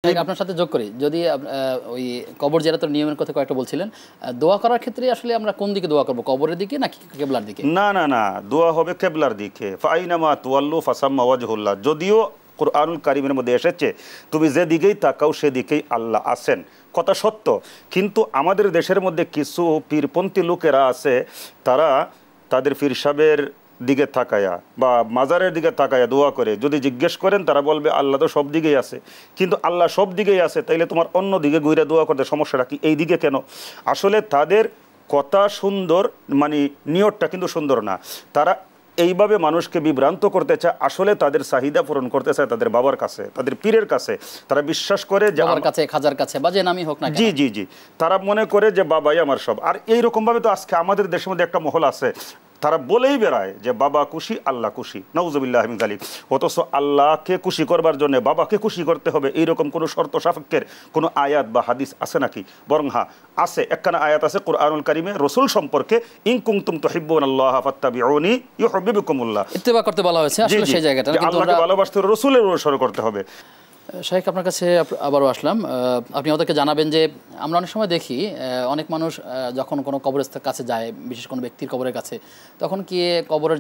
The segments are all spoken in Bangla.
আপনার সাথে যোগ করি যদি ওই কবর জিয়ারতের নিয়মের কথা কয়েকটা বলছিলেন, দোয়া করার ক্ষেত্রে আসলে আমরা কোন দিকে দোয়া করব, কবরের দিকে নাকি কিবলার দিকে? না না না, দোয়া হবে কিবলার দিকে। ফাইনামা তুওয়াল্লু ফাসাম্মা ওয়াজহুল্লাহ। যদিও কুরআনুল কারীমের মধ্যে এসেছে তুমি যেদিকেই তাকাও সেদিকেই আল্লাহ আছেন, কথা সত্য, কিন্তু আমাদের দেশের মধ্যে কিছু পীরপন্থী লোকেরা আছে, তারা তাদের পীর সাহেবের দিকে তাকায়া বা মাজারের দিকে তাকায়া দোয়া করে। যদি জিজ্ঞেস করেন তারা বলবে আল্লাহ তো সব দিকেই আছে। কিন্তু আল্লাহ সব দিকেই আছে, তাইলে তোমার অন্য দিকে ঘুরে দোয়া করতে সমস্যাটা কি? এই দিকে কেন? আসলে তাদের কথা সুন্দর, মানে নিয়তটা কিন্তু সুন্দর না। তারা এইভাবে মানুষকে বিভ্রান্ত করতে চায়, আসলে তাদের চাহিদা পূরণ করতে চায় তাদের বাবার কাছে, তাদের পীরের কাছে। তারা বিশ্বাস করে যে বাবার কাছে, খাজার কাছে বা যে নামই হোক না। জি জি জি, তারা মনে করে যে বাবাই আমার সব। আর এইরকমভাবে তো আজকে আমাদের দেশের মধ্যে একটা মহল আছে, তারা বলেই বেড়ায় যে বাবা খুশি আল্লাহ খুশি, নাউজুবিল্লাহ মিন যালিক। অথচ আল্লাহকে খুশি করবার জন্য বাবাকে খুশি করতে হবে এইরকম কোনো শর্ত সাপেক্ষের কোনো আয়াত বা হাদিস আছে নাকি? বরং হ্যাঁ আছে, একখানা আয়াত আছে কুরআনুল কারীমে রসুল সম্পর্কে, ইন কুনতুম তুহিব্বুনাল্লাহ ফাত্তাবিউনি ইউহিব্বুকুমুল্লাহ। ইত্তেবা করতে বলা হয়েছে আসলে সেই জায়গাটা, কিন্তু আল্লাহকে ভালোবাসতে হলে রসুলের অনুসরণ করতে হবে। শাইখ, আপনার কাছে আবারও আসলাম। আপনি আমাদেরকে জানাবেন যে আমরা অনেক সময় দেখি অনেক মানুষ যখন কোনো কবরস্থানের কাছে যায়, বিশেষ কোনো ব্যক্তির কবরের কাছে, তখন কি কবরের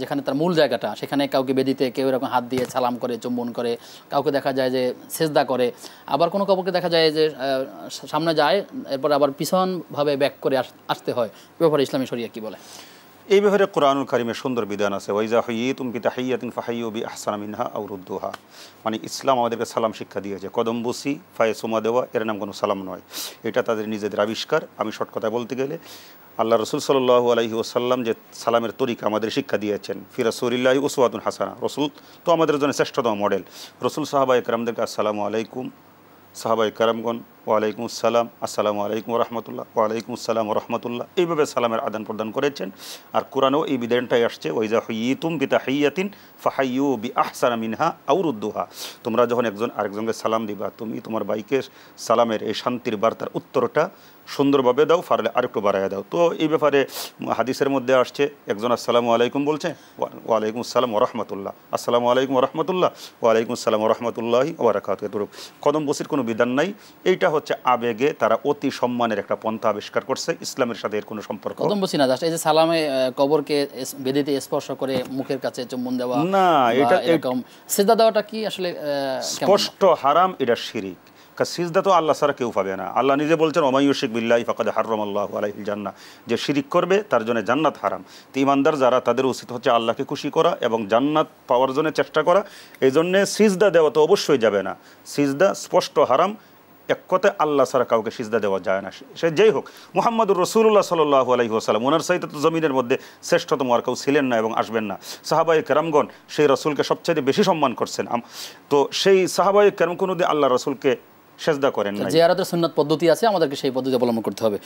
যেখানে তার মূল জায়গাটা, সেখানে কাউকে বেদিতে কেউ এরকম হাত দিয়ে সালাম করে, চুম্বন করে, কাউকে দেখা যায় যে সেজদা করে, আবার কোনো কবরকে দেখা যায় যে সামনে যায় এরপর আবার পিছনভাবে ব্যাক করে আসতে হয়। ব্যাপারে ইসলামী শরিয়া কি বলে? এই ব্যাপারে কুরআনুল কারীমে সুন্দর বিধান আছে, ওয়াইজা হুইয়িতুম বিতাহিয়াতিন ফাহাইয়ু বিআহসানা মিনহা আও রুদ্দুহা। মানে ইসলাম আমাদেরকে সালাম শিক্ষা দিয়েছে। কদম বসি, ফায়ে সোমা দেওয়া, এর নাম কোনো সালাম নয়, এটা তাদের নিজেদের আবিষ্কার। আমি শর্ট কথা বলতে গেলে আল্লাহ রসুল সাল্লাল্লাহু আলাইহি ওয়াসাল্লাম যে সালামের তরিকা আমাদের শিক্ষা দিয়েছেন, ফি রাসূলিল্লাহি উসওয়াতুন হাসানা। রসুল তো আমাদের জন্য শ্রেষ্ঠতম মডেল। রসুল সাহাবায়ে কেরামদেরকে আসসালামু আলাইকুম, সাহাবায়ে কেরামগণ ওয়ালাইকুম আসসালাম, আসসালামু আলাইকুম রহমতুল্লাহ, ওয়ালাইকুম আসসালাম রহমতুল্লাহ, এইভাবে সালামের আদান প্রদান করেছেন। আর কোরআনেও এই বিধানটাই আসছে, ওয়াইজা হুইয়িতুম বিতাহিয়াতিন ফাহাইয়ু বিআহসানা মিনহা আও রুদ্দুহা। তোমরা যখন একজন আরেকজনকে সালাম দিবা, তুমি তোমার ভাইকে সালামের এই শান্তির বার্তার উত্তরটা সুন্দরভাবে দাও, পারলে আরেকটু বাড়াইয়া দাও। তো এই ব্যাপারে হাদিসের মধ্যে আসছে, একজন আসসালামু আলাইকুম বলছে, ওয়ালাইকুম আসসালাম রহমতুল্লাহ, আসসালামু আলাইকুম রহমতুল্লাহ, ওয়ালাইকুম আসসালাম রহমতুল্লাহি ওয়া বারাকাতুহু। এতটুকু। কদম বসির কোনো বিধান নাই। এইটা হচ্ছে আবেগে তারা অতি সম্মানের একটা পন্থা আবিষ্কার করছে, ইসলামের সাথে এর কোনো সম্পর্ক। কদম বসি না, জাস্ট এই যে সালামে কবরকে বেদিতে স্পর্শ করে মুখের কাছে চুম্বন দেওয়া, না এটা এরকম সিজদা দেওয়াটা কি আসলে স্পষ্ট হারাম, এটা শিরিক। সিজদা তো আল্লাহ ছাড়া কেউ পাবে না। আল্লাহ নিজে বলছেন ওয়া মান ইউশরিক বিল্লাহি ফাকাদ হারামাল্লাহু আলাইহিল জান্নাহ, যে শিরিক করবে তার জন্য জান্নাত হারাম। তো ঈমানদার যারা, তাদের উচিত হচ্ছে আল্লাহকে খুশি করা এবং জান্নাত পাওয়ার জন্য চেষ্টা করা। এই জন্যে সিজদা দেওয়া তো অবশ্যই যাবে না, সিজদা স্পষ্ট হারাম। এক কথায় আল্লাহ ছাড়া কাউকে সিজদা দেওয়া যায় না, সে যেই হোক। মুহাম্মদুর রাসূলুল্লাহ সাল্লাল্লাহু আলাইহি ওয়াসাল্লাম, ওনার চাইতে তো জমিনের মধ্যে শ্রেষ্ঠতম আর কেউ ছিলেন না এবং আসবেন না। সাহাবায়ে কেরামগণ সেই রাসূলকে সবচেয়ে বেশি সম্মান করছেন। তো সেই সাহাবায়ে কেরাম কোনোদিন আল্লাহ রাসূলকে সেজদা করেন না। জিয়ারতের সুন্নাত পদ্ধতি আছে, আমাদেরকে সেই পদ্ধতি অবলম্বন করতে হবে।